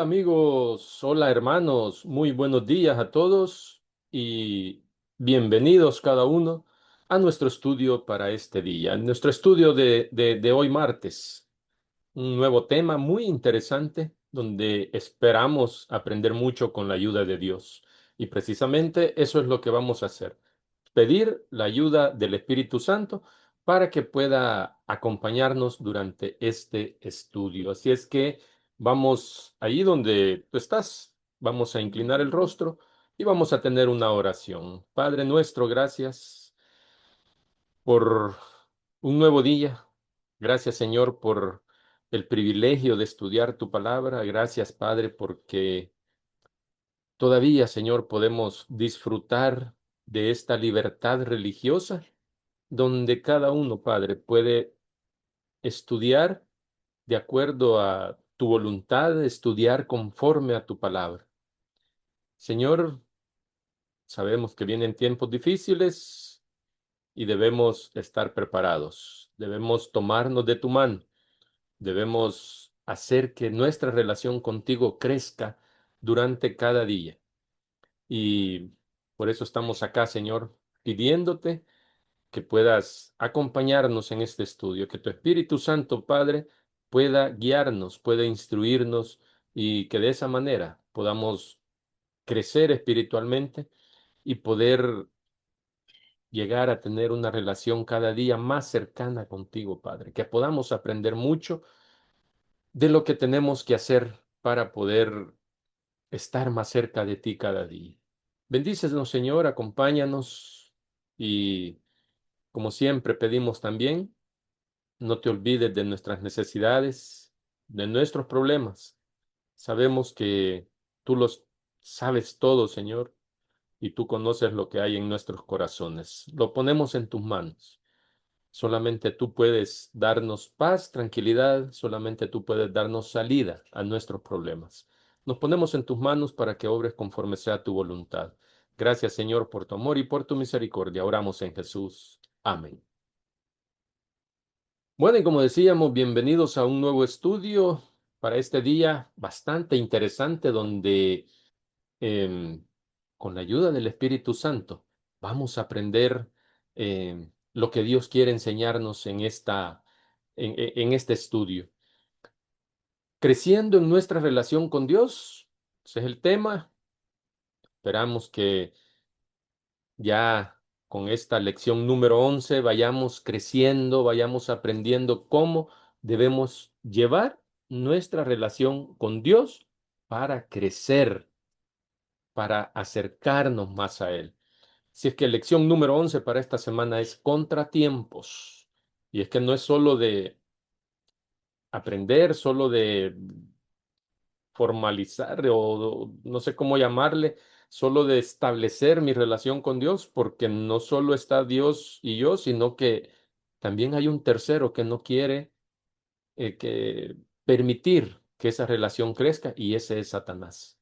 amigos, hola hermanos, muy buenos días a todos y bienvenidos cada uno a nuestro estudio para este día, nuestro estudio de hoy martes. Un nuevo tema muy interesante donde esperamos aprender mucho con la ayuda de Dios. Y precisamente eso es lo que vamos a hacer, pedir la ayuda del Espíritu Santo para que pueda acompañarnos durante este estudio. Así es que vamos ahí donde tú estás, vamos a inclinar el rostro y vamos a tener una oración. Padre nuestro, gracias por un nuevo día. Gracias, Señor, por el privilegio de estudiar tu palabra. Gracias, Padre, porque todavía, Señor, podemos disfrutar de esta libertad religiosa donde cada uno, Padre, puede estudiar de acuerdo a tu voluntad, estudiar conforme a tu palabra. Señor, sabemos que vienen tiempos difíciles y debemos estar preparados. Debemos tomarnos de tu mano. Debemos hacer que nuestra relación contigo crezca durante cada día. Y por eso estamos acá, Señor, pidiéndote que puedas acompañarnos en este estudio, que tu Espíritu Santo, Padre, pueda guiarnos, pueda instruirnos y que de esa manera podamos crecer espiritualmente y poder llegar a tener una relación cada día más cercana contigo, Padre, que podamos aprender mucho de lo que tenemos que hacer para poder estar más cerca de ti cada día. Bendícenos, Señor, acompáñanos y como siempre pedimos también, no te olvides de nuestras necesidades, de nuestros problemas. Sabemos que tú los sabes todo, Señor, y tú conoces lo que hay en nuestros corazones. Lo ponemos en tus manos. Solamente tú puedes darnos paz, tranquilidad, solamente tú puedes darnos salida a nuestros problemas. Nos ponemos en tus manos para que obres conforme sea tu voluntad. Gracias, Señor, por tu amor y por tu misericordia. Oramos en Jesús. Amén. Bueno, y como decíamos, bienvenidos a un nuevo estudio para este día bastante interesante donde em, con la ayuda del Espíritu Santo vamos a aprender lo que Dios quiere enseñarnos en este estudio. Creciendo en nuestra relación con Dios, ese es el tema. Esperamos que ya con esta lección número 11 vayamos creciendo, vayamos aprendiendo cómo debemos llevar nuestra relación con Dios para crecer, para acercarnos más a Él. Si es que lección número 11 para esta semana es contratiempos. Y es que no es solo de aprender, solo de formalizar o no sé cómo llamarle, solo de establecer mi relación con Dios, porque no solo está Dios y yo, sino que también hay un tercero que no quiere que permitir que esa relación crezca y ese es Satanás.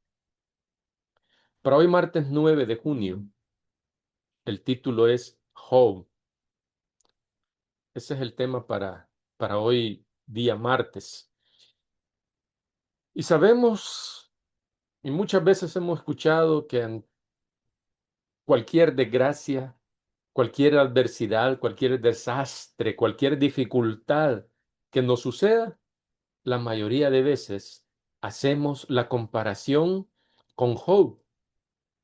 Para hoy martes 9 de junio, el título es Job. Ese es el tema para hoy día martes. Y sabemos, y muchas veces hemos escuchado que cualquier desgracia, cualquier adversidad, cualquier desastre, cualquier dificultad que nos suceda, la mayoría de veces hacemos la comparación con Job,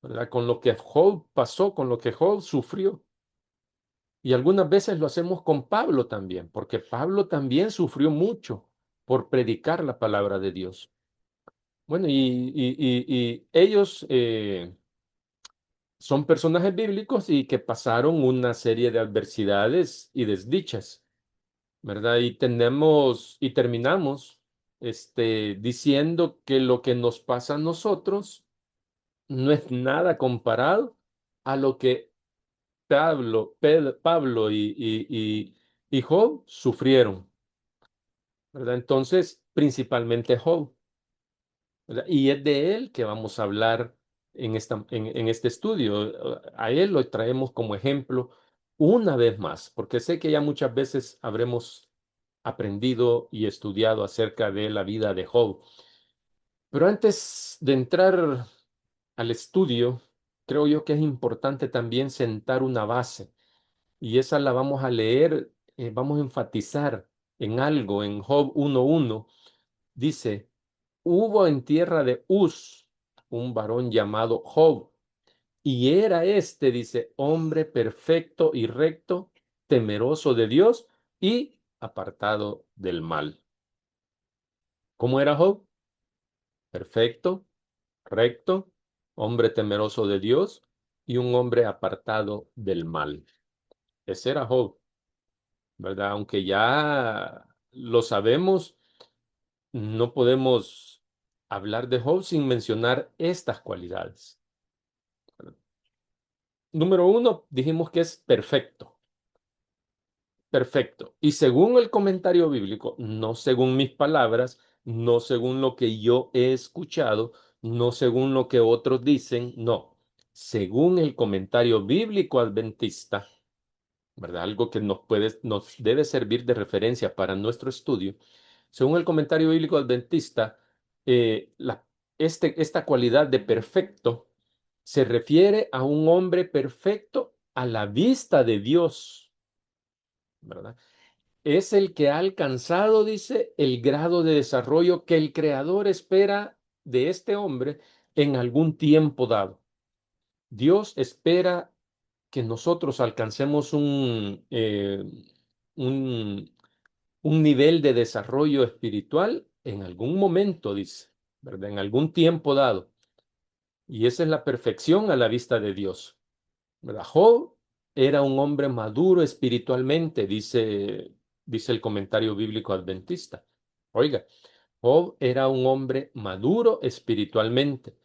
¿verdad? Con lo que Job pasó, con lo que Job sufrió. Y algunas veces lo hacemos con Pablo también, porque Pablo también sufrió mucho por predicar la palabra de Dios. Bueno, y ellos son personajes bíblicos y que pasaron una serie de adversidades y desdichas, ¿verdad? Y terminamos diciendo que lo que nos pasa a nosotros no es nada comparado a lo que Pablo y Job sufrieron, ¿verdad? Entonces, principalmente Job, ¿verdad? Y es de él que vamos a hablar en este estudio. A él lo traemos como ejemplo una vez más, porque sé que ya muchas veces habremos aprendido y estudiado acerca de la vida de Job. Pero antes de entrar al estudio, creo yo que es importante también sentar una base y esa la vamos a leer, vamos a enfatizar en algo, en Job 1:1. Dice, hubo en tierra de Uz un varón llamado Job, y era este, dice, hombre perfecto y recto, temeroso de Dios y apartado del mal. ¿Cómo era Job? Perfecto, recto, hombre temeroso de Dios y un hombre apartado del mal. Ese era Job, ¿verdad? Aunque ya lo sabemos, no podemos hablar de Job sin mencionar estas cualidades. Número uno, dijimos que es perfecto. Perfecto. Y según el comentario bíblico, no según mis palabras, no según lo que yo he escuchado, no según lo que otros dicen, no. Según el comentario bíblico adventista, ¿verdad? Algo que nos debe servir de referencia para nuestro estudio. Según el comentario bíblico adventista, eh, la- esta cualidad de perfecto se refiere a un hombre perfecto a la vista de Dios, ¿verdad? Es el que ha alcanzado, dice, el grado de desarrollo que el Creador espera de este hombre en algún tiempo dado. Dios espera que nosotros alcancemos un, un nivel de desarrollo espiritual en algún momento, dice, ¿verdad? En algún tiempo dado. Y esa es la perfección a la vista de Dios, ¿verdad? Job era un hombre maduro espiritualmente, dice el comentario bíblico adventista. Oiga, Job era un hombre maduro espiritualmente,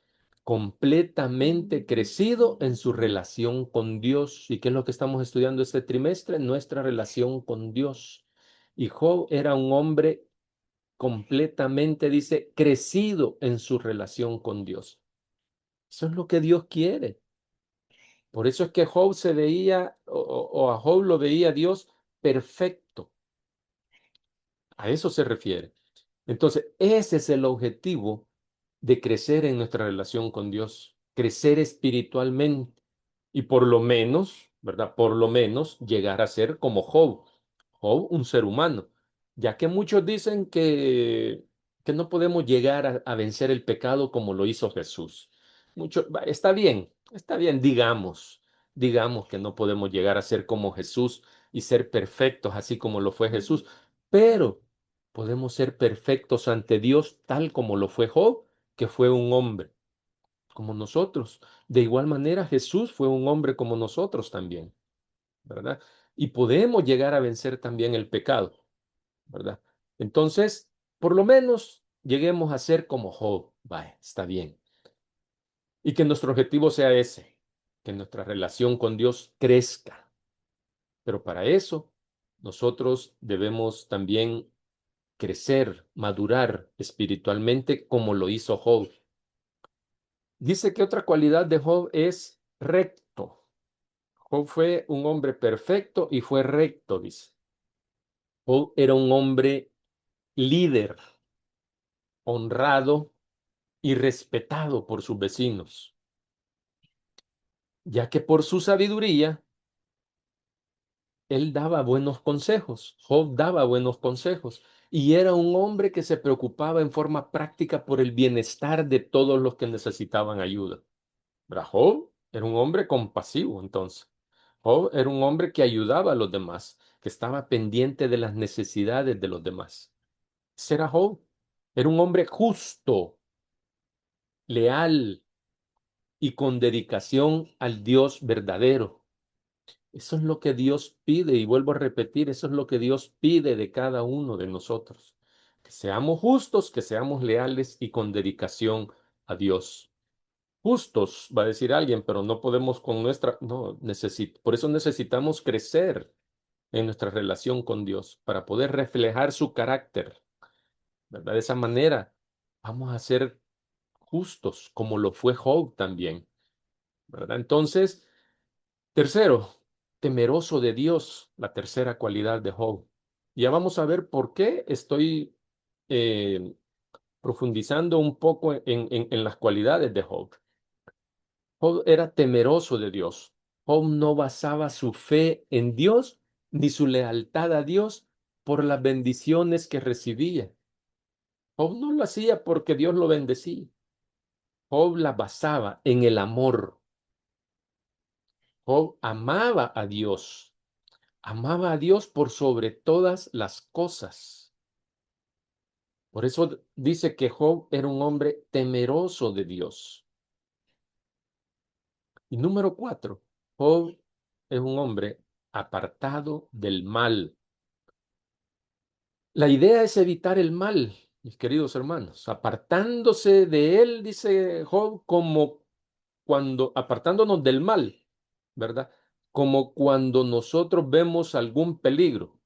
completamente crecido en su relación con Dios. ¿Y qué es lo que estamos estudiando este trimestre? Nuestra relación con Dios. Y Job era un hombre completamente, dice, crecido en su relación con Dios. Eso es lo que Dios quiere. Por eso es que Job se veía, o a Job lo veía Dios perfecto. A eso se refiere. Entonces, ese es el objetivo de crecer en nuestra relación con Dios, crecer espiritualmente y por lo menos, ¿verdad? Por lo menos llegar a ser como Job, Job, un ser humano, ya que muchos dicen que no podemos llegar a vencer el pecado como lo hizo Jesús. Está bien, digamos que no podemos llegar a ser como Jesús y ser perfectos así como lo fue Jesús, pero podemos ser perfectos ante Dios tal como lo fue Job, que fue un hombre como nosotros. De igual manera, Jesús fue un hombre como nosotros también, ¿verdad? Y podemos llegar a vencer también el pecado, ¿verdad? Entonces, por lo menos lleguemos a ser como Job. Vaya, está bien. Y que nuestro objetivo sea ese, que nuestra relación con Dios crezca. Pero para eso, nosotros debemos también crecer, madurar espiritualmente como lo hizo Job. Dice que otra cualidad de Job es recto. Job fue un hombre perfecto y fue recto, dice. Job era un hombre líder, honrado y respetado por sus vecinos, ya que por su sabiduría él daba buenos consejos. Job daba buenos consejos y era un hombre que se preocupaba en forma práctica por el bienestar de todos los que necesitaban ayuda. ¿Verdad? Job era un hombre compasivo, entonces. Job era un hombre que ayudaba a los demás, que estaba pendiente de las necesidades de los demás. Ese era Job. Era un hombre justo, leal y con dedicación al Dios verdadero. Eso es lo que Dios pide, y vuelvo a repetir, eso es lo que Dios pide de cada uno de nosotros. Que seamos justos, que seamos leales y con dedicación a Dios. Justos, va a decir alguien, pero no podemos con nuestra, no, por eso necesitamos crecer en nuestra relación con Dios para poder reflejar su carácter, ¿verdad? De esa manera vamos a ser justos como lo fue Job también, ¿verdad? Entonces, tercero, temeroso de Dios, la tercera cualidad de Job. Ya vamos a ver por qué estoy eh, profundizando un poco en las cualidades de Job. Job era temeroso de Dios. Job no basaba su fe en Dios ni su lealtad a Dios por las bendiciones que recibía. Job no lo hacía porque Dios lo bendecía. Job la basaba en el amor. Job amaba a Dios por sobre todas las cosas. Por eso dice que Job era un hombre temeroso de Dios. Y número 4, Job es un hombre apartado del mal. La idea es evitar el mal, mis queridos hermanos, apartándose de él, dice Job, como cuando, apartándonos del mal, ¿verdad? Como cuando nosotros vemos algún peligro,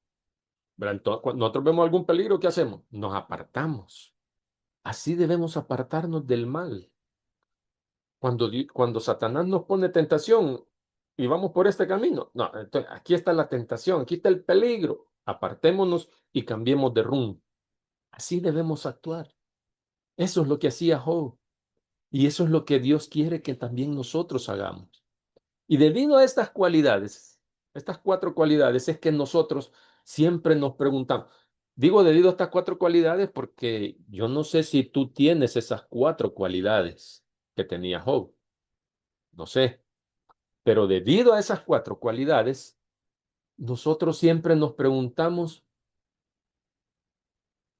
¿verdad? Entonces, cuando nosotros vemos algún peligro, ¿qué hacemos? Nos apartamos. Así debemos apartarnos del mal. Cuando Satanás nos pone tentación y vamos por este camino, no, entonces aquí está la tentación, aquí está el peligro. Apartémonos y cambiemos de rumbo. Así debemos actuar. Eso es lo que hacía Job. Y eso es lo que Dios quiere que también nosotros hagamos. Y debido a estas cualidades, estas 4 cualidades, es que nosotros siempre nos preguntamos. Digo debido a estas 4 cualidades porque yo no sé si tú tienes esas 4 cualidades que tenía Job. No sé. Pero debido a esas 4 cualidades, nosotros siempre nos preguntamos,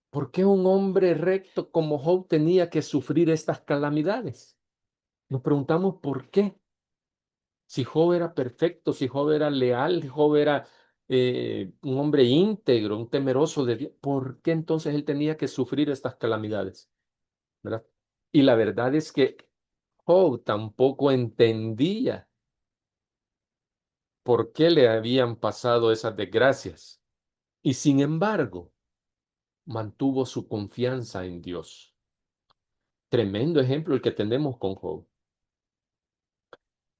¿por qué un hombre recto como Job tenía que sufrir estas calamidades? Nos preguntamos por qué. Si Job era perfecto, si Job era leal, Job era un hombre íntegro, un temeroso de Dios, ¿por qué entonces él tenía que sufrir estas calamidades? ¿Verdad? Y la verdad es que Job tampoco entendía por qué le habían pasado esas desgracias. Y sin embargo, mantuvo su confianza en Dios. Tremendo ejemplo el que tenemos con Job.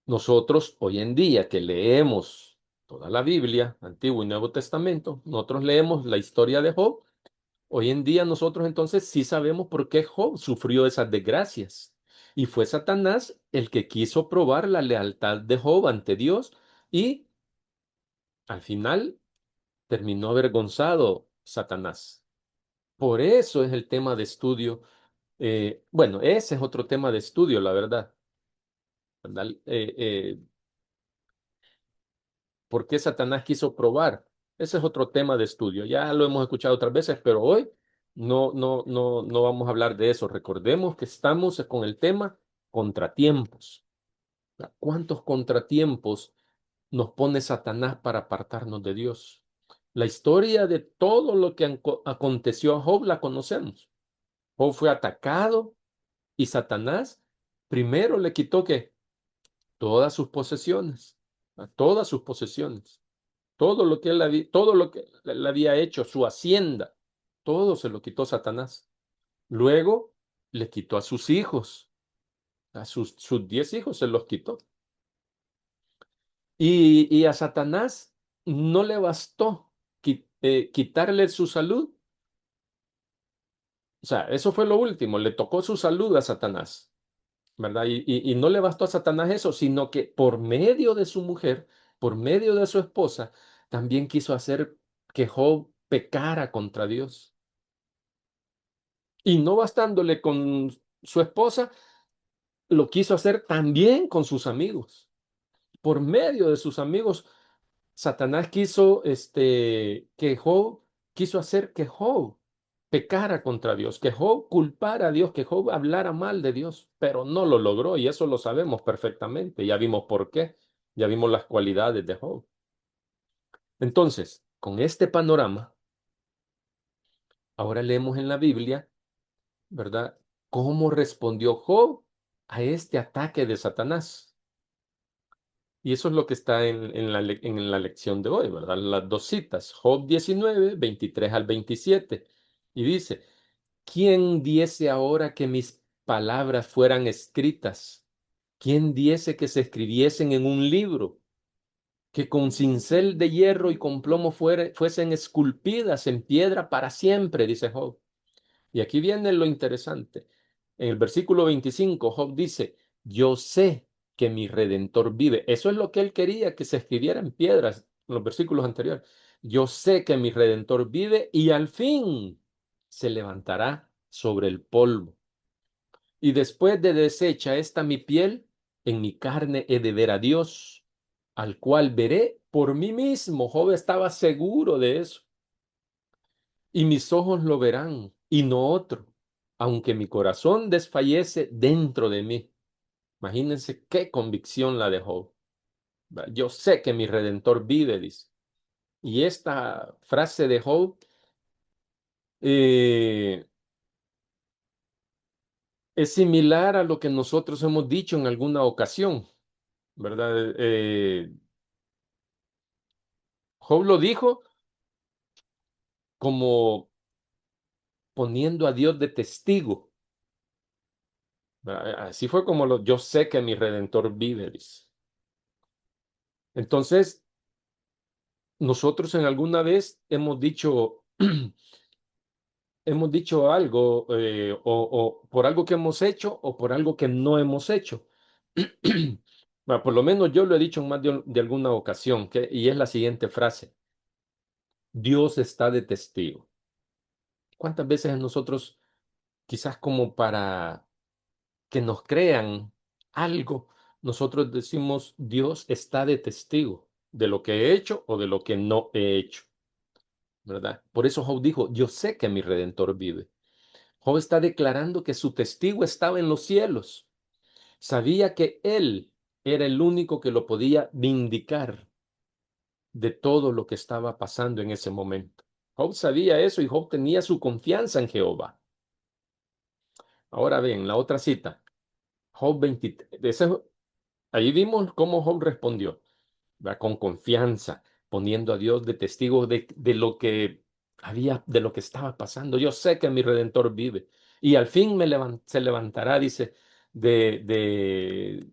Nosotros hoy en día que leemos toda la Biblia, Antiguo y Nuevo Testamento, nosotros leemos la historia de Job. Hoy en día nosotros entonces sí sabemos por qué Job sufrió esas desgracias. Y fue Satanás el que quiso probar la lealtad de Job ante Dios y al final terminó avergonzado Satanás. Por eso es el tema de estudio. Bueno, ese es otro tema de estudio, la verdad. ¿Verdad? ¿Por qué Satanás quiso probar? Ese es otro tema de estudio. Ya lo hemos escuchado otras veces, pero hoy no vamos a hablar de eso. Recordemos que estamos con el tema contratiempos. ¿Cuántos contratiempos nos pone Satanás para apartarnos de Dios? La historia de todo lo que aconteció a Job la conocemos. Job fue atacado y Satanás primero le quitó que todas sus posesiones, todas sus posesiones, todo lo que todo lo que él había hecho, su hacienda, todo se lo quitó Satanás. Luego le quitó a sus hijos, a sus 10 hijos se los quitó. Y a Satanás no le bastó quitarle su salud. O sea, eso fue lo último, le tocó su salud a Satanás. ¿Verdad? Y no le bastó a Satanás eso, sino que por medio de su mujer, por medio de su esposa, también quiso hacer que Job pecara contra Dios. Y no bastándole con su esposa, lo quiso hacer también con sus amigos. Por medio de sus amigos, Satanás quiso, quiso hacer que Job pecara contra Dios, que Job culpara a Dios, que Job hablara mal de Dios, pero no lo logró y eso lo sabemos perfectamente. Ya vimos por qué, ya vimos las cualidades de Job. Entonces, con este panorama, ahora leemos en la Biblia, ¿verdad? ¿Cómo respondió Job a este ataque de Satanás? Y eso es lo que está en la lección de hoy, ¿verdad? Las 2 citas, Job 19, 23 al 27. Y dice, ¿quién diese ahora que mis palabras fueran escritas? ¿Quién diese que se escribiesen en un libro? Que con cincel de hierro y con plomo fuesen esculpidas en piedra para siempre, dice Job. Y aquí viene lo interesante. En el versículo 25, Job dice, yo sé que mi Redentor vive. Eso es lo que él quería que se escribiera en piedras en los versículos anteriores. Yo sé que mi Redentor vive y al fin se levantará sobre el polvo. Y después de deshecha esta mi piel, en mi carne he de ver a Dios, al cual veré por mí mismo. Job estaba seguro de eso. Y mis ojos lo verán y no otro, aunque mi corazón desfallece dentro de mí. Imagínense qué convicción la de Job. Yo sé que mi Redentor vive, dice. Y esta frase de Job eh, es similar a lo que nosotros hemos dicho en alguna ocasión, ¿verdad? Job lo dijo como poniendo a Dios de testigo. ¿Verdad? Así fue como yo sé que mi Redentor vive, dice. Entonces, nosotros en alguna vez hemos dicho, hemos dicho algo, o por algo que hemos hecho o por algo que no hemos hecho. Bueno, por lo menos yo lo he dicho en más de alguna ocasión, y es la siguiente frase: Dios está de testigo. ¿Cuántas veces nosotros, quizás como para que nos crean algo, nosotros decimos, Dios está de testigo de lo que he hecho o de lo que no he hecho? ¿Verdad? Por eso Job dijo, yo sé que mi Redentor vive. Job está declarando que su testigo estaba en los cielos. Sabía que él era el único que lo podía vindicar de todo lo que estaba pasando en ese momento. Job sabía eso y Job tenía su confianza en Jehová. Ahora ven, la otra cita, Job 23. Ahí vimos cómo Job respondió, ¿verdad? Con confianza, poniendo a Dios de testigo de lo que había, de lo que estaba pasando. Yo sé que mi Redentor vive y al fin se levantará, dice, de, de,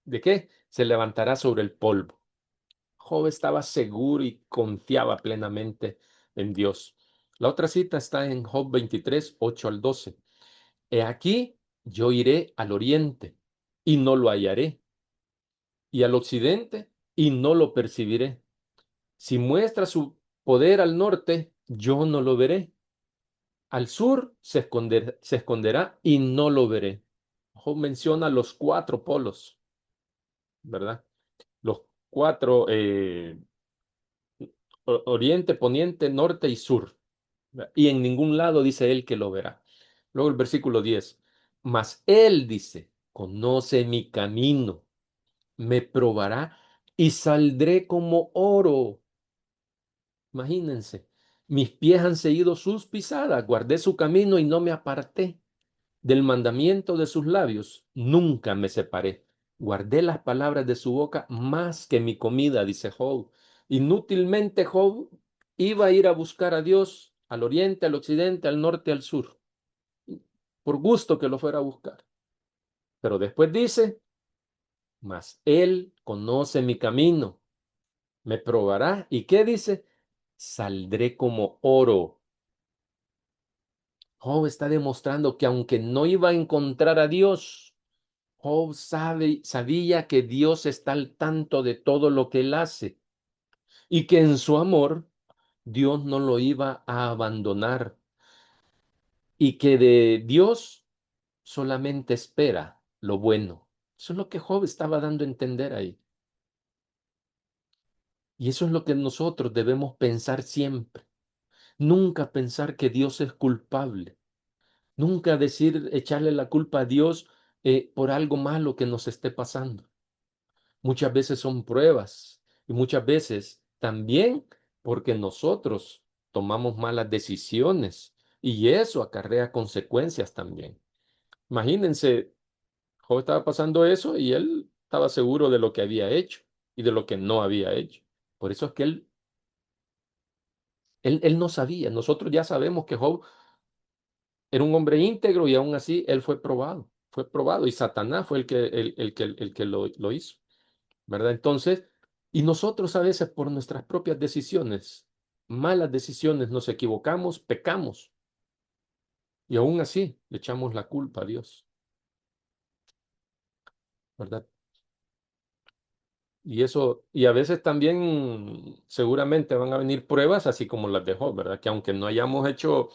¿de qué? Se levantará sobre el polvo. Job estaba seguro y confiaba plenamente en Dios. La otra cita está en Job 23, 8 al 12. He aquí, yo iré al oriente y no lo hallaré, y al occidente y no lo percibiré. Si muestra su poder al norte, yo no lo veré. Al sur se esconderá y no lo veré. Job menciona los cuatro polos, ¿verdad? Los cuatro, oriente, poniente, norte y sur. ¿Verdad? Y en ningún lado dice él que lo verá. Luego el versículo 10. Mas él dice, conoce mi camino, me probará y saldré como oro. Imagínense, mis pies han seguido sus pisadas, guardé su camino y no me aparté. Del mandamiento de sus labios nunca me separé. Guardé las palabras de su boca más que mi comida, dice Job. Inútilmente Job iba a ir a buscar a Dios al oriente, al occidente, al norte, al sur, por gusto que lo fuera a buscar. Pero después dice, mas él conoce mi camino, me probará. ¿Y qué dice? Saldré como oro. Job está demostrando que aunque no iba a encontrar a Dios, Job sabía que Dios está al tanto de todo lo que él hace y que en su amor Dios no lo iba a abandonar y que de Dios solamente espera lo bueno. Eso es lo que Job estaba dando a entender ahí. Y eso es lo que nosotros debemos pensar siempre. Nunca pensar que Dios es culpable. Nunca echarle la culpa a Dios por algo malo que nos esté pasando. Muchas veces son pruebas y muchas veces también porque nosotros tomamos malas decisiones y eso acarrea consecuencias también. Imagínense, Job estaba pasando eso y él estaba seguro de lo que había hecho y de lo que no había hecho. Por eso es que él no sabía. Nosotros ya sabemos que Job era un hombre íntegro y aún así él fue probado y Satanás fue el que lo hizo. ¿Verdad? Entonces, y nosotros a veces por nuestras propias decisiones, malas decisiones, nos equivocamos, pecamos. Y aún así le echamos la culpa a Dios, ¿verdad? Y eso, y a veces también seguramente van a venir pruebas así como las de Job, ¿verdad? Que aunque no hayamos hecho,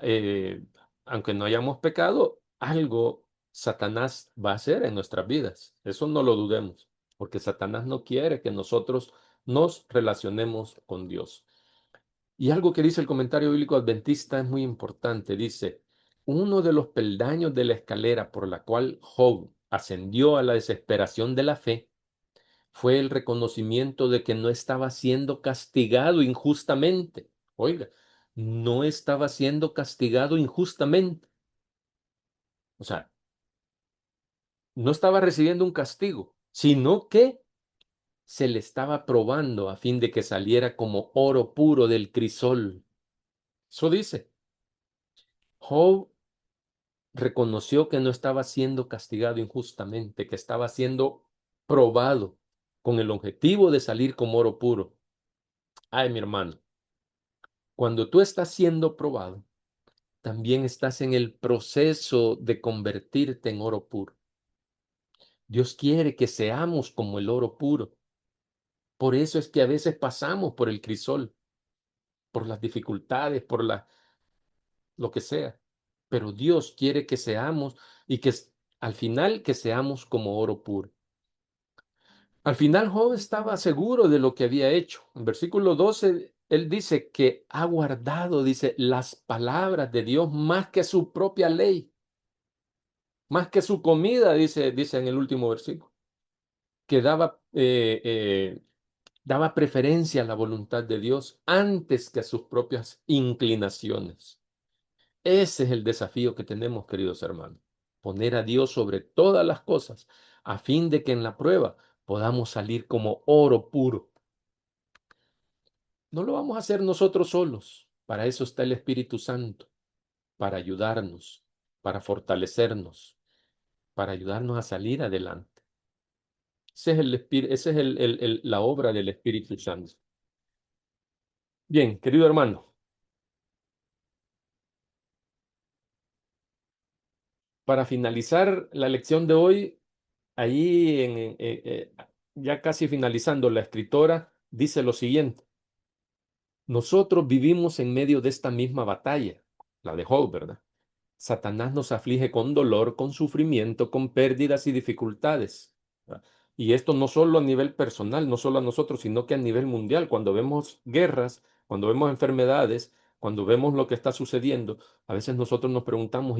eh, aunque no hayamos pecado, algo Satanás va a hacer en nuestras vidas. Eso no lo dudemos, porque Satanás no quiere que nosotros nos relacionemos con Dios. Y algo que dice el comentario bíblico adventista es muy importante. Dice, uno de los peldaños de la escalera por la cual Job ascendió a la desesperación de la fe fue el reconocimiento de que no estaba siendo castigado injustamente. Oiga, no estaba siendo castigado injustamente. O sea, no estaba recibiendo un castigo, sino que se le estaba probando a fin de que saliera como oro puro del crisol. Eso dice. Job reconoció que no estaba siendo castigado injustamente, que estaba siendo probado con el objetivo de salir como oro puro. Ay, mi hermano, cuando tú estás siendo probado, también estás en el proceso de convertirte en oro puro. Dios quiere que seamos como el oro puro. Por eso es que a veces pasamos por el crisol, por las dificultades, lo que sea. Pero Dios quiere que seamos y que al final que seamos como oro puro. Al final Job estaba seguro de lo que había hecho. En versículo 12, él dice que ha guardado, dice, las palabras de Dios más que su propia ley, más que su comida, dice en el último versículo, que daba preferencia a la voluntad de Dios antes que a sus propias inclinaciones. Ese es el desafío que tenemos, queridos hermanos, poner a Dios sobre todas las cosas, a fin de que en la prueba podamos salir como oro puro. No lo vamos a hacer nosotros solos. Para eso está el Espíritu Santo, para ayudarnos, para fortalecernos, para ayudarnos a salir adelante. Esa es la obra del Espíritu Santo. Bien, querido hermano, para finalizar la lección de hoy, ahí ya casi finalizando, la escritora dice lo siguiente. Nosotros vivimos en medio de esta misma batalla, la de Job, ¿verdad? Satanás nos aflige con dolor, con sufrimiento, con pérdidas y dificultades. ¿Verdad? Y esto no solo a nivel personal, no solo a nosotros, sino que a nivel mundial. Cuando vemos guerras, cuando vemos enfermedades, cuando vemos lo que está sucediendo, a veces nosotros nos preguntamos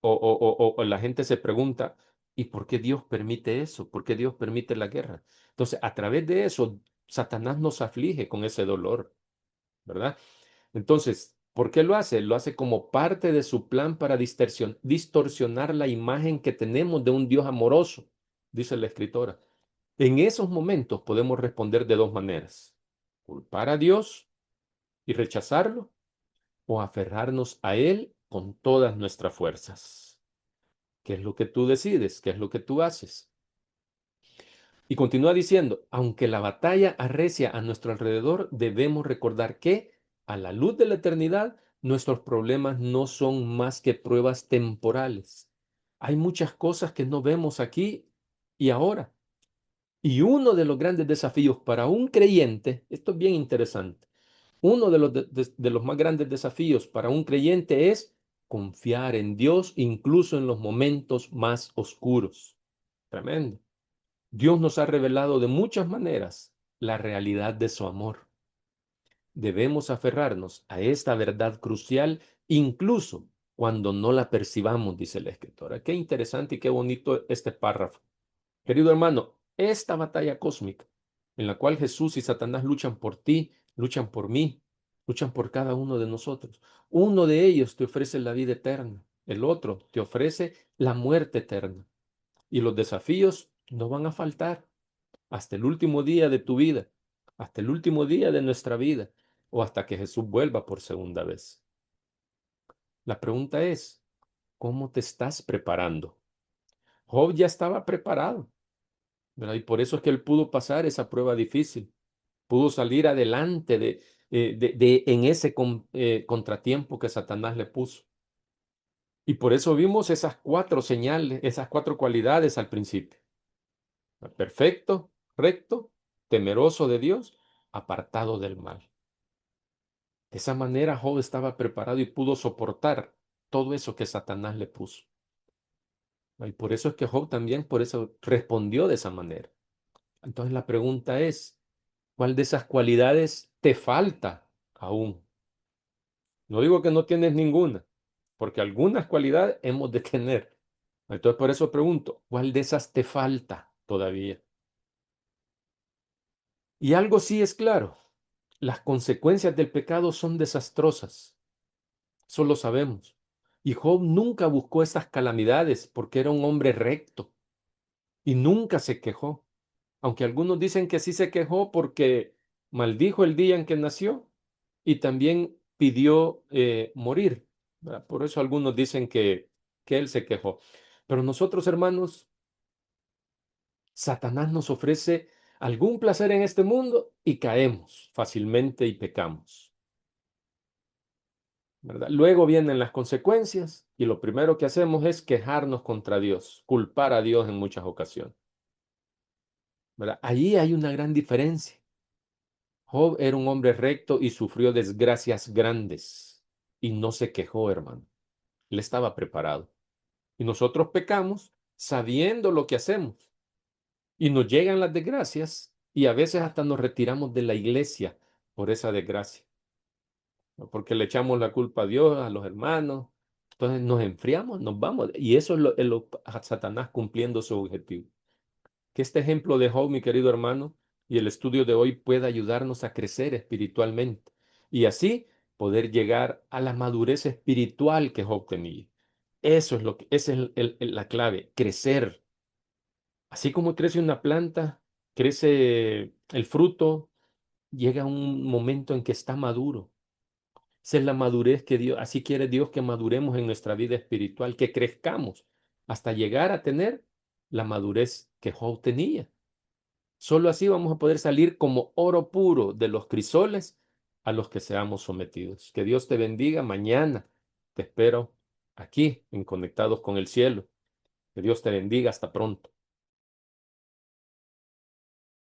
o la gente se pregunta, ¿y por qué Dios permite eso? ¿Por qué Dios permite la guerra? Entonces, a través de eso, Satanás nos aflige con ese dolor, ¿verdad? Entonces, ¿por qué lo hace? Lo hace como parte de su plan para distorsionar la imagen que tenemos de un Dios amoroso, dice la escritora. En esos momentos podemos responder de dos maneras: culpar a Dios y rechazarlo, o aferrarnos a Él con todas nuestras fuerzas. ¿Qué es lo que tú decides? ¿Qué es lo que tú haces? Y continúa diciendo, aunque la batalla arrecia a nuestro alrededor, debemos recordar que, a la luz de la eternidad, nuestros problemas no son más que pruebas temporales. Hay muchas cosas que no vemos aquí y ahora. Y uno de los grandes desafíos para un creyente, esto es bien interesante, uno de los más grandes desafíos para un creyente es confiar en Dios incluso en los momentos más oscuros. Tremendo. Dios nos ha revelado de muchas maneras la realidad de su amor. Debemos aferrarnos a esta verdad crucial incluso cuando no la percibamos, dice la escritora. Qué interesante y qué bonito este párrafo. Querido hermano, esta batalla cósmica en la cual Jesús y Satanás luchan por ti, luchan por mí, luchan por cada uno de nosotros. Uno de ellos te ofrece la vida eterna, el otro te ofrece la muerte eterna. Y los desafíos no van a faltar hasta el último día de tu vida, hasta el último día de nuestra vida, o hasta que Jesús vuelva por segunda vez. La pregunta es, ¿cómo te estás preparando? Job ya estaba preparado, ¿verdad? Y por eso es que él pudo pasar esa prueba difícil, pudo salir adelante en ese contratiempo que Satanás le puso. Y por eso vimos esas cuatro señales, esas cuatro cualidades al principio. Perfecto, recto, temeroso de Dios, apartado del mal. De esa manera Job estaba preparado y pudo soportar todo eso que Satanás le puso. Y por eso es que Job también, por eso respondió de esa manera. Entonces la pregunta es, ¿cuál de esas cualidades te falta aún? No digo que no tienes ninguna, porque algunas cualidades hemos de tener. Entonces por eso pregunto, ¿cuál de esas te falta todavía? Y algo sí es claro, las consecuencias del pecado son desastrosas, eso lo sabemos. Y Job nunca buscó esas calamidades porque era un hombre recto y nunca se quejó. Aunque algunos dicen que sí se quejó porque maldijo el día en que nació y también pidió morir, ¿verdad? Por eso algunos dicen que él se quejó. Pero nosotros, hermanos, Satanás nos ofrece algún placer en este mundo y caemos fácilmente y pecamos, ¿verdad? Luego vienen las consecuencias y lo primero que hacemos es quejarnos contra Dios, culpar a Dios en muchas ocasiones, ¿verdad? Allí hay una gran diferencia. Job era un hombre recto y sufrió desgracias grandes y no se quejó, hermano. Él estaba preparado. Y nosotros pecamos sabiendo lo que hacemos y nos llegan las desgracias y a veces hasta nos retiramos de la iglesia por esa desgracia, ¿no? Porque le echamos la culpa a Dios, a los hermanos. Entonces nos enfriamos, nos vamos. Y eso a Satanás cumpliendo su objetivo. Que este ejemplo de Job, mi querido hermano, y el estudio de hoy pueda ayudarnos a crecer espiritualmente y así poder llegar a la madurez espiritual que Job tenía. Eso es esa es la clave, crecer. Así como crece una planta, crece el fruto, llega un momento en que está maduro. Esa es la madurez que Dios, así quiere Dios que maduremos en nuestra vida espiritual, que crezcamos hasta llegar a tener la madurez que Job tenía. Solo así vamos a poder salir como oro puro de los crisoles a los que seamos sometidos. Que Dios te bendiga mañana. Te espero aquí en Conectados con el Cielo. Que Dios te bendiga. Hasta pronto.